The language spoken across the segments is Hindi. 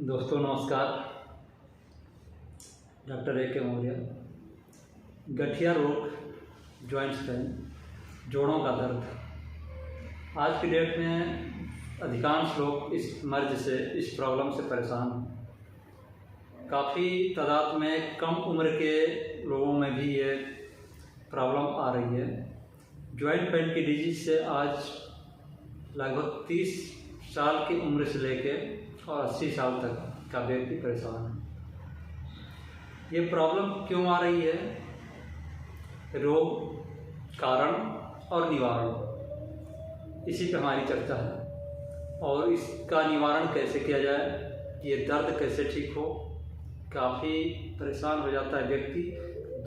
दोस्तों नमस्कार। डॉक्टर ए के मौर्य। गठिया रोग, जॉइंट्स पेन, जोड़ों का दर्द। आज की डेट में अधिकांश लोग इस मर्ज से, इस प्रॉब्लम से परेशान हैं। काफ़ी तादाद में कम उम्र के लोगों में भी ये प्रॉब्लम आ रही है। जॉइंट पेन की डिजीज से आज लगभग 30 साल की उम्र से लेके और 80 साल तक का व्यक्ति परेशान है। ये प्रॉब्लम क्यों आ रही है? रोग, कारण और निवारण, इसी पे हमारी चर्चा है। और इसका निवारण कैसे किया जाए, ये दर्द कैसे ठीक हो। काफ़ी परेशान हो जाता है व्यक्ति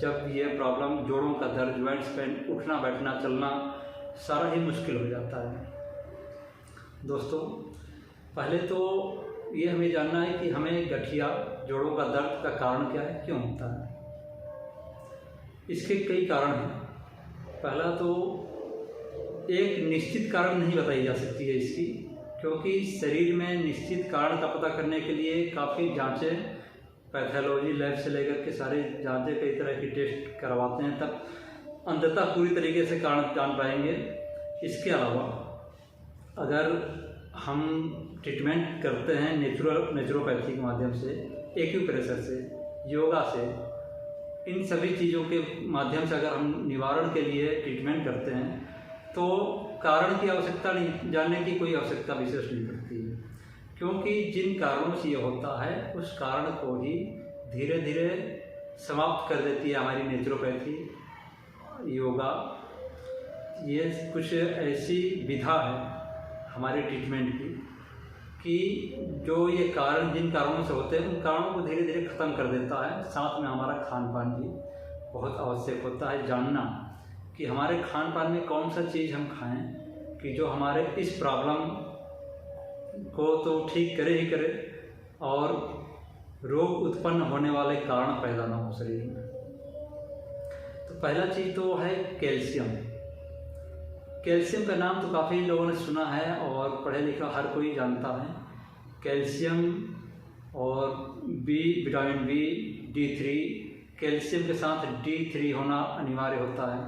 जब ये प्रॉब्लम, जोड़ों का दर्द, जॉइंट्स पेन, उठना बैठना चलना सारा ही मुश्किल हो जाता है। दोस्तों पहले तो ये हमें जानना है कि हमें गठिया, जोड़ों का दर्द का कारण क्या है, क्यों होता है। इसके कई कारण हैं। पहला तो एक निश्चित कारण नहीं बताई जा सकती है इसकी, क्योंकि शरीर में निश्चित कारण का पता करने के लिए काफ़ी जांचें, पैथोलॉजी लैब से लेकर के सारे जांचें, कई तरह की टेस्ट करवाते हैं, तब अंततः पूरी तरीके से कारण जान पाएंगे। इसके अलावा अगर हम ट्रीटमेंट करते हैं नेचुरोपैथी के माध्यम से, एक्यूप्रेशर से, योगा से, इन सभी चीज़ों के माध्यम से अगर हम निवारण के लिए ट्रीटमेंट करते हैं तो कारण की आवश्यकता नहीं, जानने की कोई आवश्यकता विशेष नहीं पड़ती है। क्योंकि जिन कारणों से ये होता है उस कारण को ही धीरे धीरे समाप्त कर देती है हमारी नेचुरोपैथी, योगा। ये कुछ ऐसी विधा है हमारे ट्रीटमेंट की कि जो ये कारण, जिन कारणों से होते हैं, उन कारणों को धीरे धीरे ख़त्म कर देता है। साथ में हमारा खान पान भी बहुत आवश्यक होता है जानना कि हमारे खान पान में कौन सा चीज़ हम खाएं कि जो हमारे इस प्रॉब्लम को तो ठीक करे ही करे और रोग उत्पन्न होने वाले कारण पैदा ना हो शरीर में। तो पहला चीज़ तो है कैल्शियम। कैल्शियम का नाम तो काफ़ी लोगों ने सुना है और पढ़े लिखा हर कोई जानता है। कैल्शियम और विटामिन बी, D3, कैल्शियम के साथ D3 होना अनिवार्य होता है।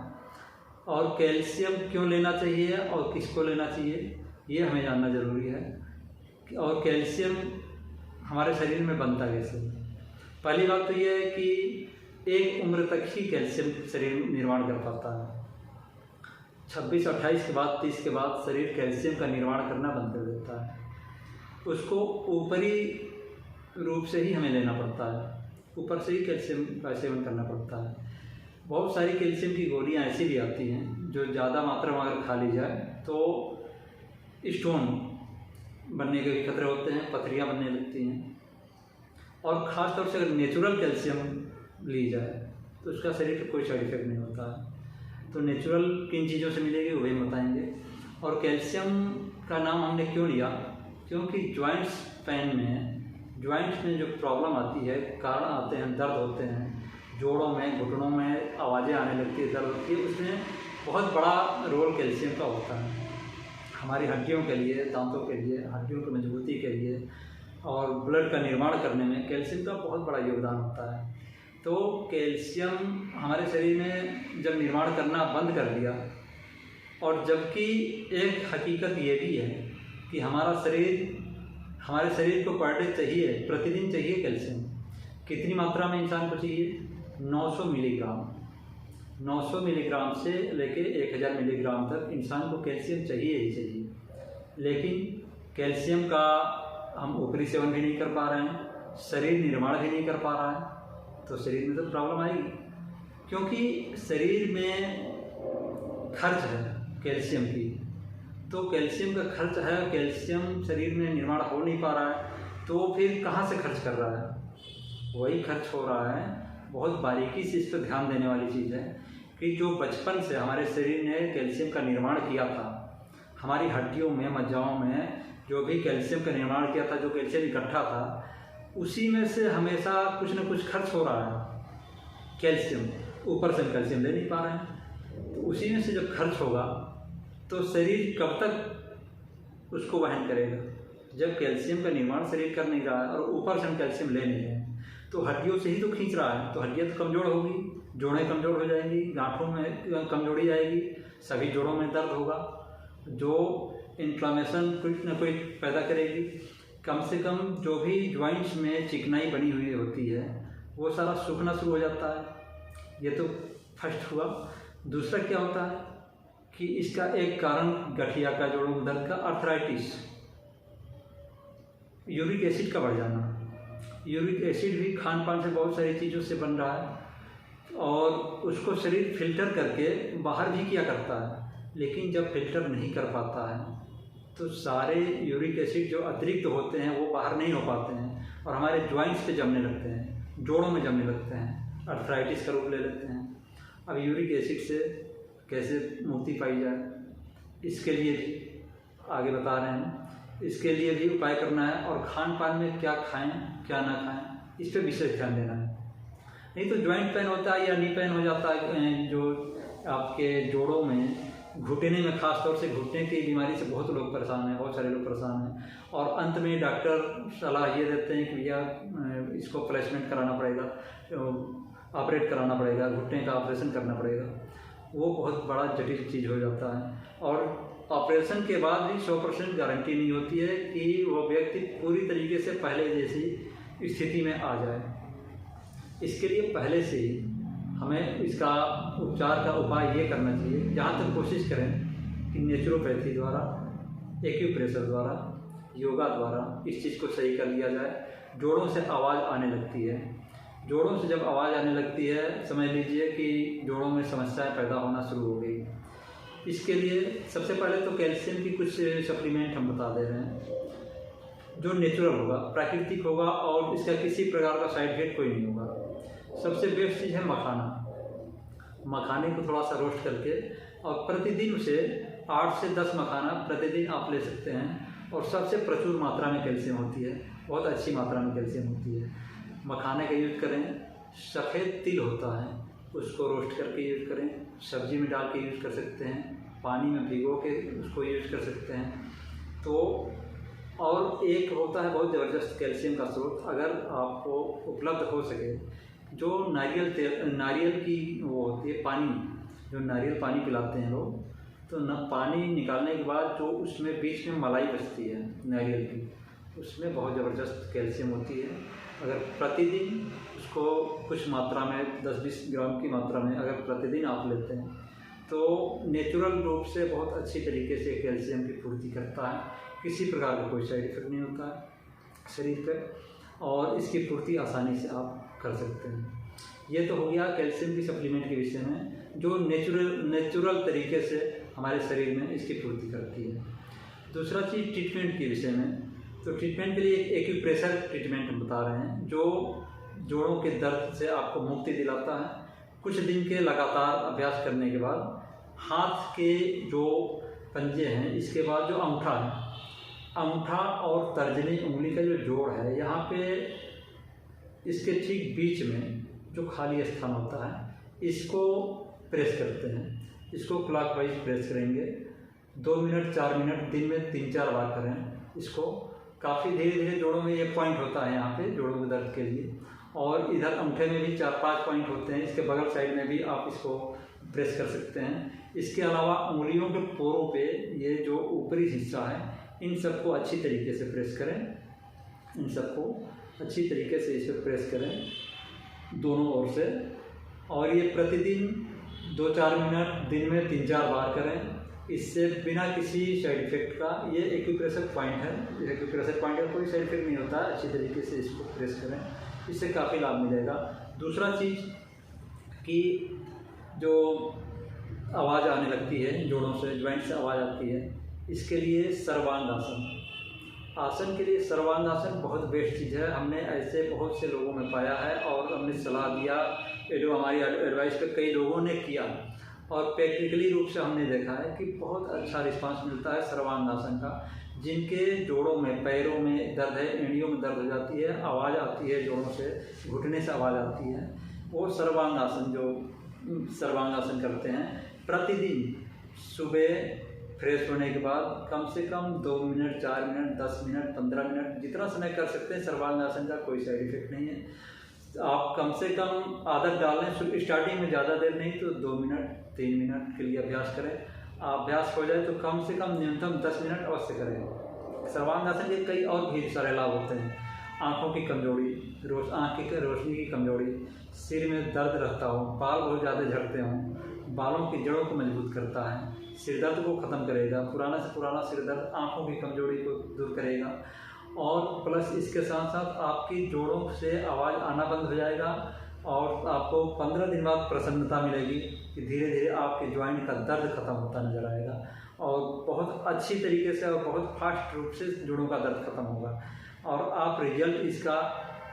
और कैल्शियम क्यों लेना चाहिए और किसको लेना चाहिए, ये हमें जानना ज़रूरी है। और कैल्शियम हमारे शरीर में बनता कैसे। पहली बात तो ये है कि एक उम्र तक ही कैल्शियम शरीर निर्माण कर पाता है। 26, 28 के बाद, 30 के बाद शरीर कैल्शियम का निर्माण करना बंद कर देता है। उसको ऊपरी रूप से ही हमें लेना पड़ता है, ऊपर से ही कैल्शियम का सेवन करना पड़ता है। बहुत सारी कैल्शियम की गोलियां ऐसी भी आती हैं जो ज़्यादा मात्रा में अगर खा ली जाए तो स्टोन बनने के भी खतरे होते हैं, पथरियाँ बनने लगती हैं। और ख़ास तौर से अगर नेचुरल कैल्शियम ली जाए तो उसका शरीर पर कोई साइड इफेक्ट नहीं होता है। तो नेचुरल किन चीज़ों से मिलेगी वही बताएंगे। और कैल्शियम का नाम हमने क्यों लिया, क्योंकि जॉइंट्स पेन में, जॉइंट्स में जो प्रॉब्लम आती है, कारण आते हैं, दर्द होते हैं, जोड़ों में, घुटनों में आवाज़ें आने लगती है, दर्द होती है, उसमें बहुत बड़ा रोल कैल्शियम का होता है हमारी हड्डियों के लिए, दांतों के लिए, हड्डियों की मजबूती के लिए और ब्लड का निर्माण करने में कैल्शियम का बहुत बड़ा योगदान होता है। तो कैल्शियम हमारे शरीर में जब निर्माण करना बंद कर दिया, और जबकि एक हकीकत ये भी है कि हमारे शरीर को पर डे चाहिए, प्रतिदिन चाहिए कैल्शियम। कितनी मात्रा में इंसान को चाहिए? 900 मिलीग्राम। 900 मिलीग्राम से लेके 1000 मिलीग्राम तक इंसान को कैल्शियम चाहिए ही चाहिए। लेकिन कैल्शियम का हम ऊपरी सेवन भी नहीं कर पा रहे हैं, शरीर निर्माण भी नहीं कर पा रहा है, तो शरीर में तो प्रॉब्लम आएगी। क्योंकि शरीर में खर्च है कैल्शियम की, तो कैल्शियम का खर्च है, कैल्शियम शरीर में निर्माण हो नहीं पा रहा है, तो फिर कहाँ से खर्च कर रहा है? वही खर्च हो रहा है। बहुत बारीकी से इस पर ध्यान देने वाली चीज़ है कि जो बचपन से हमारे शरीर ने कैल्शियम का निर्माण किया था, हमारी हड्डियों में, मज्जाओं में जो भी कैल्शियम का निर्माण किया था, जो कैल्शियम इकट्ठा था, उसी में से हमेशा कुछ न कुछ खर्च हो रहा है। कैल्शियम ऊपर से हम कैल्शियम ले नहीं पा रहे हैं, तो उसी में से जब खर्च होगा तो शरीर कब तक उसको वहन करेगा? जब कैल्शियम का निर्माण शरीर कर नहीं रहा है और ऊपर से हम कैल्शियम ले नहीं रहे हैं, तो हड्डियों से ही तो खींच रहा है, तो हड्डियाँ तो कमज़ोर होगी, जोड़ें कमज़ोर हो जाएंगी, गांठों में कमजोरी आएगी, सभी जोड़ों में दर्द होगा, जो इन्फ्लामेशन कुछ न कुछ पैदा करेगी। कम से कम जो भी ज्वाइंट्स में चिकनाई बनी हुई होती है वो सारा सूखना शुरू हो जाता है। ये तो फर्स्ट हुआ। दूसरा क्या होता है कि इसका एक कारण गठिया का, जोड़ों में दर्द का, अर्थराइटिस, यूरिक एसिड का बढ़ जाना। यूरिक एसिड भी खान पान से बहुत सारी चीज़ों से बन रहा है और उसको शरीर फिल्टर करके बाहर भी किया करता है, लेकिन जब फिल्टर नहीं कर पाता है तो सारे यूरिक एसिड जो अतिरिक्त होते हैं वो बाहर नहीं हो पाते हैं और हमारे ज्वाइंट्स पे जमने लगते हैं, जोड़ों में जमने लगते हैं, अर्थराइटिस का रूप ले लेते हैं। अब यूरिक एसिड से कैसे मुक्ति पाई जाए, इसके लिए भी आगे बता रहे हैं। इसके लिए भी उपाय करना है और खान पान में क्या खाएं क्या ना खाएं, इस पर विशेष ध्यान देना है। नहीं तो ज्वाइंट पेन होता है या नी पेन हो जाता है, जो आपके जोड़ों में, घुटने में, खास तौर से घुटने की बीमारी से बहुत लोग परेशान हैं, बहुत सारे लोग परेशान हैं। और अंत में डॉक्टर सलाह ये देते हैं कि भैया इसको प्लेसमेंट कराना पड़ेगा, ऑपरेट कराना पड़ेगा, घुटने का ऑपरेशन करना पड़ेगा। वो बहुत बड़ा जटिल चीज़ हो जाता है और ऑपरेशन के बाद भी 100% गारंटी नहीं होती है कि वो व्यक्ति पूरी तरीके से पहले जैसी स्थिति में आ जाए। इसके लिए पहले से ही हमें इसका उपचार का उपाय ये करना चाहिए, जहाँ तक कोशिश करें कि नेचुरोपैथी द्वारा, एक्यूप्रेशर द्वारा, योगा द्वारा इस चीज़ को सही कर लिया जाए। जोड़ों से आवाज़ आने लगती है, जोड़ों से जब आवाज़ आने लगती है, समझ लीजिए कि जोड़ों में समस्याएं पैदा होना शुरू हो गई। इसके लिए सबसे पहले तो कैल्शियम की कुछ सप्लीमेंट हम बता दे रहे हैं, जो नेचुरल होगा, प्राकृतिक होगा और इसका किसी प्रकार का साइड इफेक्ट कोई नहीं होगा। सबसे बेस्ट चीज़ है मखाना। मखाने को थोड़ा सा रोस्ट करके और प्रतिदिन उसे 8 से 10 मखाना प्रतिदिन आप ले सकते हैं और सबसे प्रचुर मात्रा में कैल्शियम होती है, बहुत अच्छी मात्रा में कैल्शियम होती है। मखाने का यूज़ करें। सफ़ेद तिल होता है, उसको रोस्ट करके यूज़ करें, सब्जी में डाल के यूज़ कर सकते हैं, पानी में भिगो के उसको यूज़ कर सकते हैं। तो और एक होता है बहुत ज़बरदस्त कैल्शियम का स्रोत, अगर आपको उपलब्ध हो सके, जो नारियल तेल, नारियल की वो होती है पानी, जो नारियल पानी पिलाते हैं लोग, तो न पानी निकालने के बाद जो उसमें बीच में मलाई बचती है नारियल की, उसमें बहुत ज़बरदस्त कैल्शियम होती है। अगर प्रतिदिन उसको कुछ मात्रा में 10-20 ग्राम की मात्रा में अगर प्रतिदिन आप लेते हैं तो नेचुरल रूप से बहुत अच्छी तरीके से कैल्शियम की पूर्ति करता है। किसी प्रकार का कोई साइड इफेक्ट नहीं होता है शरीर पर और इसकी पूर्ति आसानी से आप कर सकते हैं। ये तो हो गया कैल्शियम की सप्लीमेंट के विषय में, जो नेचुरल तरीके से हमारे शरीर में इसकी पूर्ति करती है। दूसरा चीज़ ट्रीटमेंट के विषय में, तो ट्रीटमेंट के लिए एक एक्यूप्रेशर ट्रीटमेंट हम बता रहे हैं, जो जोड़ों के दर्द से आपको मुक्ति दिलाता है। कुछ दिन के लगातार अभ्यास करने के बाद हाथ के जो पंजे हैं, इसके बाद जो अंगूठा है, अंगूठा और तर्जनी उंगली का जो जोड़ है, यहाँ पे इसके ठीक बीच में जो खाली स्थान होता है, इसको प्रेस करते हैं। इसको क्लॉकवाइज प्रेस करेंगे 2 मिनट 4 मिनट, दिन में 3-4 बार करें। इसको काफ़ी धीरे धीरे, जोड़ों में ये पॉइंट होता है यहाँ पे जोड़ों के दर्द के लिए, और इधर अंगूठे में भी 4-5 पॉइंट होते हैं, इसके बगल साइड में भी आप इसको प्रेस कर सकते हैं। इसके अलावा उंगलियों के पोरों पे ये जो ऊपरी हिस्सा है, इन सबको अच्छी तरीके से प्रेस करें, इन सबको अच्छी तरीके से इस पर प्रेस करें दोनों ओर से, और ये प्रतिदिन 2-4 मिनट, दिन में 3-4 बार करें। इससे बिना किसी साइड इफेक्ट का, ये एक्यूप्रेशर पॉइंट है, एक्यूप्रेशर पॉइंट का कोई साइड इफेक्ट नहीं होता है। अच्छी तरीके से इसको प्रेस करें, इससे काफ़ी लाभ मिलेगा। दूसरा चीज़ कि जो आवाज़ आने लगती है जोड़ों से, ज्वाइंट से आवाज़ आती है, इसके लिए सर्वांग आसन के लिए सर्वांग आसन बहुत बेस्ट चीज़ है। हमने ऐसे बहुत से लोगों में पाया है और हमने सलाह दिया, ये जो हमारी एडवाइस पे कई लोगों ने किया और प्रैक्टिकली रूप से हमने देखा है कि बहुत अच्छा रिस्पांस मिलता है सर्वांग आसन का। जिनके जोड़ों में, पैरों में दर्द है, एड़ियों में दर्द हो जाती है, आवाज़ आती है जोड़ों से, घुटने से आवाज़ आती है, वो सर्वांग आसन करते हैं प्रतिदिन सुबह फ्रेश होने के बाद कम से कम 2 मिनट, 4 मिनट, 10 मिनट, 15 मिनट, जितना समय कर सकते हैं। सर्वांगासन का कोई साइड इफेक्ट नहीं है। आप कम से कम आदत डालें, स्टार्टिंग में ज़्यादा देर नहीं तो 2 मिनट, 3 मिनट के लिए अभ्यास करें। अभ्यास हो जाए तो कम से कम न्यूनतम 10 मिनट अवश्य करें। सर्वांगासन के कई और भी सारे लाभ होते हैं। आँखों की कमजोरी, आँख की रोशनी की कमजोरी, सिर में दर्द रहता हो, बाल बहुत ज़्यादा झड़ते हों, बालों की जड़ों को मजबूत करता है, सिर दर्द को ख़त्म करेगा, पुराना से पुराना सिर दर्द, आँखों की कमजोरी को दूर करेगा। और प्लस इसके साथ साथ आपकी जोड़ों से आवाज़ आना बंद हो जाएगा और आपको 15 दिन बाद प्रसन्नता मिलेगी कि धीरे धीरे आपके जॉइंट का दर्द खत्म होता नजर आएगा और बहुत अच्छी तरीके से और बहुत फास्ट रूप से जोड़ों का दर्द खत्म होगा। और आप रिजल्ट इसका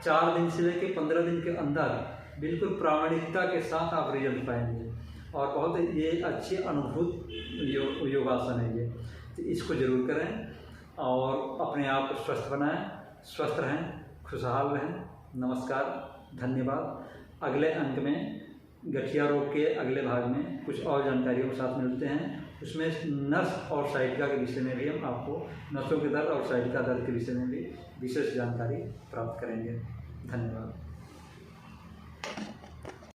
4 दिन से लेकर 15 दिन के अंदर बिल्कुल प्रामाणिकता के साथ आप रिजल्ट पाएंगे और बहुत ये अच्छी अनुभूत योगासन है ये। तो इसको जरूर करें और अपने आप को स्वस्थ बनाएं, स्वस्थ रहें, खुशहाल रहें। नमस्कार, धन्यवाद। अगले अंक में गठिया रोग के अगले भाग में कुछ और जानकारियों के साथ मिलते हैं। उसमें नस और साइटिका के विषय में भी हम आपको नसों के दर्द और साइटिका दर्द के विषय में भी विशेष जानकारी प्राप्त करेंगे। धन्यवाद।